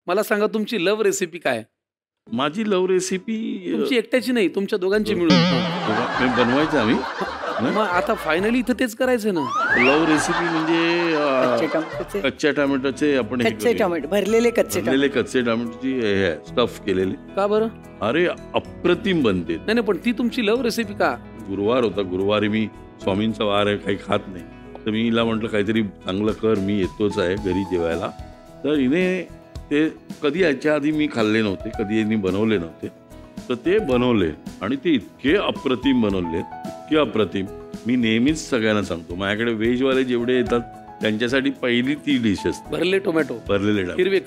मला सांगा तुमची लव्ह रेसिपी काय? माझी लव्ह रेसिपी तुमची एकट्याची नाही, तुमच्या दोघांची मिळून बनवायचं आम्ही. मग आता फायनली इथं तेच करायचं ना. लव्ह रेसिपी म्हणजे कच्च्या टोमॅटोचे आपण कच्चे टोमॅटो, भरलेले कच्चे टोमॅटोची स्टफ केलेली. का बरं? अरे अप्रतिम बनते. नाही पण ती तुमची लव्ह रेसिपी का? गुरुवार होता, गुरुवारी मी स्वामींचा वार आहे, काही खात नाही, तर मी हिला म्हटलं काहीतरी चांगलं कर, मी येतोच आहे घरी जेवायला. तर हिने ते कधी याच्या आधी मी खाल्ले नव्हते, कधी यांनी बनवले नव्हते, तर ते बनवले आणि ते इतके अप्रतिम बनवले, इतके अप्रतिम. मी नेहमीच सगळ्यांना सांगतो, माझ्याकडे व्हेजवाले जेवढे येतात त्यांच्यासाठी पहिली ती डिश असते भरले टोमॅटो, भरलेले हिरवे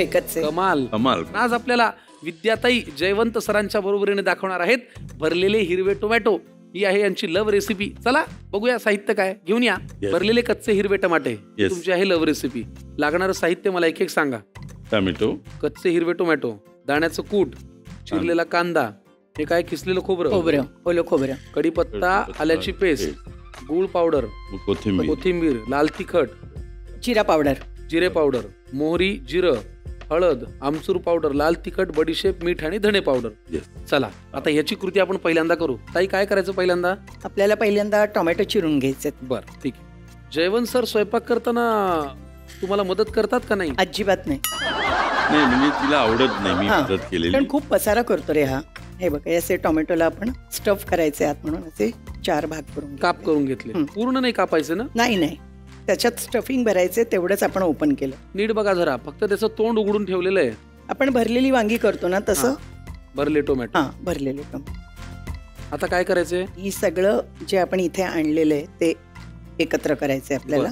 कच्चे. कमाल कमाल. आज आपल्याला विद्याताई जयवंत सरांच्या बरोबरीने दाखवणार आहेत भरलेले हिरवे टोमॅटो. ही आहे यांची लव्ह रेसिपी. चला बघूया साहित्य काय घेऊन या. भरलेले कच्चे हिरवे टमाटे तुमची आहे लव्ह रेसिपी. लागणारं साहित्य मला एक एक सांगा. टोमॅटो, कच्चे हिरवे टोमॅटो, दाण्याचं कूट, चिरलेला कांदा, हे काय किसलेलं खोबरं, ओलं खोबरं, कढीपत्ता, आल्याची पेस्ट, गूळ पावडर, कोथिंबीर, लाल तिखट, जिरे पावडर, मोहरी, जिरं, हळद, आमचूर पावडर, लाल तिखट, बडीशेप, मीठ आणि धणे पावडर. चला आता ह्याची कृती आपण पहिल्यांदा करू. ताई काय करायचं पहिल्यांदा? आपल्याला पहिल्यांदा टोमॅटो चिरून घ्यायचे. बरं ठीक आहे. जयवंत सर स्वयंपाक करताना तुम्हाला मदत करतात का नाही? अजिबात नाही. म्हणजे तिला आवडत नाही मी मदत केलेली. पण खूप पसारा करतो रे हा. हे बघा, असे टोमॅटोला आपण स्टफ करायचे आत म्हणून असे 4 भाग करून काप करून घेतले. पूर्ण नाही कापायचे ना? नाही, त्याच्यात स्टफिंग भरायचे, तेवढंच आपण ओपन केलं. नीट बघा जरा, फक्त त्याचं तोंड उघडून ठेवलेलं आहे. आपण भरलेली वांगी करतो ना तसं. भरले टोमॅटो. भरलेले टोमॅटो. आता काय करायचंय? ही सगळं जे आपण इथे आणलेलं आहे ते एकत्र करायचंय आपल्याला.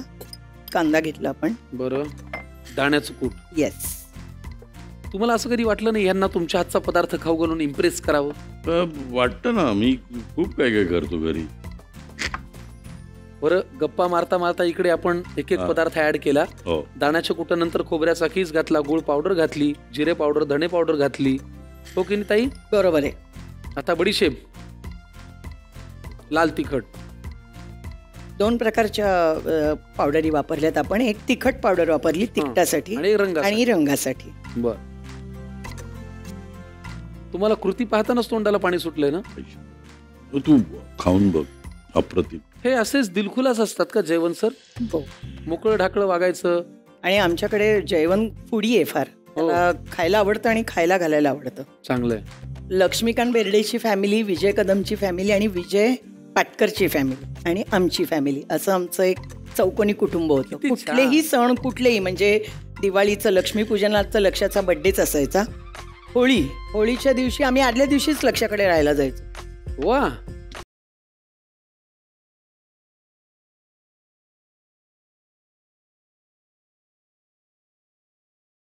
कांदा घेतला आपण. बरं. दाण्याचं कूट. येस. तुम्हाला असं कधी वाटलं नाही यांना तुमच्या हातचा पदार्थ खाऊ घालून इम्प्रेस करावं? वाटतं ना, मी खूप काय करतो घरी. बरं, गप्पा मारता मारता इकडे आपण एक पदार्थ ऍड केला. दाण्याच्या कुटानंतर खोबऱ्याचा कीस घातला, गुळ पावडर घातली, जिरे पावडर, धणे पावडर घातली. हो की नाही ताई? बरोबर आहे. आता बडीशेप, लाल तिखट, 2 प्रकारच्या पावडरी वापरल्यात आपण. एक तिखट पावडर वापरली तिखटासाठी आणि रंगासाठी. बर. तुम्हाला कृती पाहतानाच तोंडाला पाणी सुटलंय ना? तू खाऊन बघ, अप्रतिम. हे असेच दिलखुलास असतात का जयवंत सर? मोकळं ढाकळं वागायचं. आणि आमच्याकडे जयवंत फुडी आहे फार. खायला आवडतं आणि खायला घालायला आवडतं. चांगलंय. लक्ष्मीकांत बेर्डेची फॅमिली, विजय कदमची फॅमिली आणि विजय पाटकरची फॅमिली आणि आमची फॅमिली, असं आमचं एक चौकोनी कुटुंब होतं. कुठलेही सण, कुठलेही म्हणजे दिवाळीचं, लक्ष्मीपूजनाचं, लक्षाचा बड्डेच असायचा. होळीच्या दिवशी आम्ही आदल्या दिवशीच लक्षाकडे राहायला जायचो. वा.